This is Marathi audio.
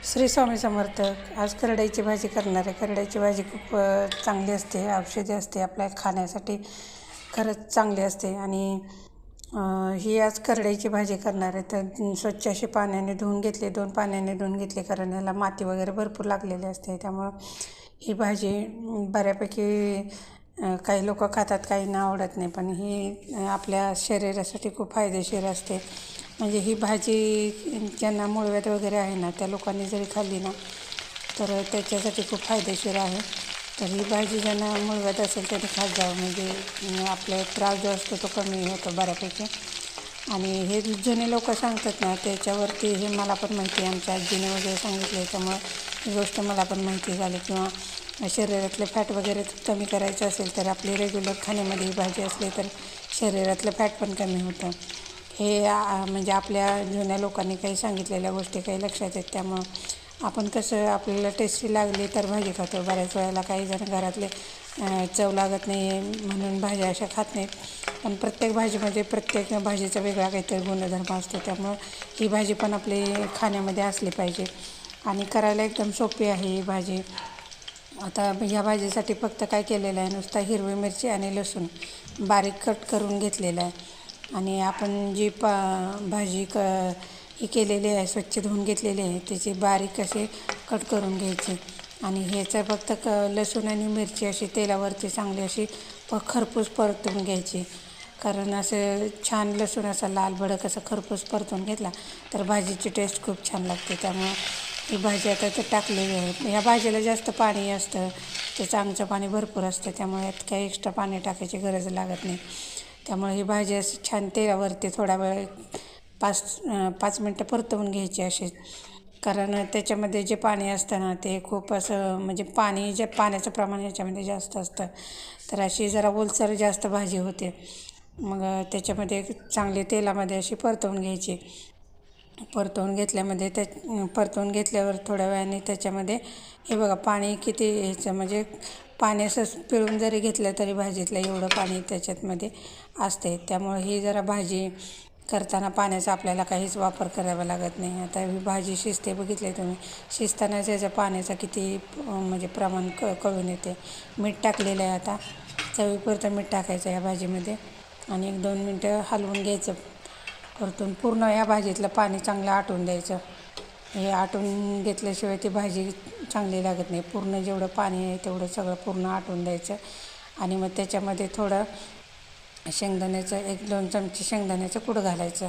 श्री स्वामी समर्थ. आज करडईची भाजी करणार आहे. करडईची भाजी खूप चांगली असते, औषधी असते, आपल्या खाण्यासाठी खरंच चांगली असते. आणि ही आज करडईची भाजी करणार आहे. तर स्वच्छ अशी पाण्याने धुवून घेतली, 2 पाण्याने धुवून घेतली, कारण ह्याला माती वगैरे भरपूर लागलेली असते. त्यामुळं ही भाजी बऱ्यापैकी काही लोक खातात, काहींना आवडत नाही, पण ही आपल्या शरीरासाठी खूप फायदेशीर असते. म्हणजे ही भाजी ज्यांना मूळव्याध वगैरे आहे ना, त्या लोकांनी जरी खाल्ली ना तर त्याच्यासाठी खूप फायदेशीर आहे. तर ही भाजी ज्यांना मूळव्याध असेल त्यांनी खात जावं, म्हणजे आपला त्रास जो असतो तो कमी होतो बऱ्यापैकी. आणि हे जुने लोक सांगतात ना, त्याच्यावरती हे मला पण माहिती आहे, आमच्या आजीने वगैरे सांगितलं, त्यामुळं ही गोष्ट मला पण माहिती झाली. किंवा शरीरातलं फॅट वगैरे कमी करायचं असेल तर आपली रेग्युलर खाण्यामध्ये ही भाजी असली तर शरीरातलं फॅट पण कमी होतं. हे म्हणजे आपल्या जुन्या लोकांनी काही सांगितलेल्या गोष्टी काही लक्षात आहेत. त्यामुळं आपण कसं आपल्याला टेस्टी लागली तर भाजी खातो. बऱ्याच वेळेला काही जण घरातले चव लागत नाही म्हणून भाज्या अशा खात नाहीत, पण प्रत्येक भाजीमध्ये प्रत्येक भाजीचा वेगळा काहीतरी गुणधर्म असतो. त्यामुळं ही भाजी पण आपली खाण्यामध्ये असली पाहिजे. आणि करायला एकदम सोपी आहे ही भाजी. आता ह्या भाजीसाठी फक्त काय केलेलं आहे, नुसता हिरवी मिरची आणि लसूण बारीक कट करून घेतलेलं आहे. आणि आपण जी भाजी ही केलेली आहे, स्वच्छ धुवून घेतलेली आहे, त्याची बारीक असे कट करून घ्यायची. आणि ह्याचं फक्त लसूण आणि मिरची अशी तेलावरती चांगली अशी खरपूस परतून घ्यायची. कारण असं छान लसूण असा लाल भडक असा खरपूस परतून घेतला तर भाजीची टेस्ट खूप छान लागते. त्यामुळं ही भाजी आता ते टाकलेली आहे. ह्या भाजीला जास्त पाणी असतं, ते चांगचं पाणी भरपूर असतं, त्यामुळे यात काही एक्स्ट्रा पाणी टाकायची गरज लागत नाही. त्यामुळे ही भाजी अशी छान तेलावरती थोडा वेळ 5 मिनटं परतवून घ्यायची अशी. कारण त्याच्यामध्ये जे पाणी असतं ना ते खूप असं म्हणजे पाण्याचं प्रमाण याच्यामध्ये जास्त असतं, तर अशी जरा ओलसर जास्त भाजी होते. मग त्याच्यामध्ये चांगली तेलामध्ये अशी परतवून घ्यायची. परतवून घेतल्यावर थोड्या वेळाने त्याच्यामध्ये हे बघा पाणी किती ह्याचं, म्हणजे पाणी असं पिळून जरी घेतलं तरी भाजीतलं एवढं पाणी त्याच्यामध्ये असते. त्यामुळे ही जरा भाजी करताना पाण्याचा आपल्याला काहीच वापर करावा लागत नाही. आता ही भाजी शिजते, बघितले तुम्ही, शिजतानाच याच्या पाण्याचा किती म्हणजे प्रमाण कळून येते. मीठ टाकलेलं आहे, आता चवीपुरतं मीठ टाकायचं ह्या भाजीमध्ये आणि 1-2 मिनटं हलवून घ्यायचं परतून. पूर्ण ह्या भाजीतलं पाणी चांगलं आटून द्यायचं. हे आटून घेतल्याशिवाय ती भाजी चांगली लागत नाही. पूर्ण जेवढं पाणी आहे तेवढं सगळं पूर्ण आटून द्यायचं. आणि मग त्याच्यामध्ये थोडं शेंगदाण्याचं 1-2 चमचे शेंगदाण्याचं कूट घालायचं.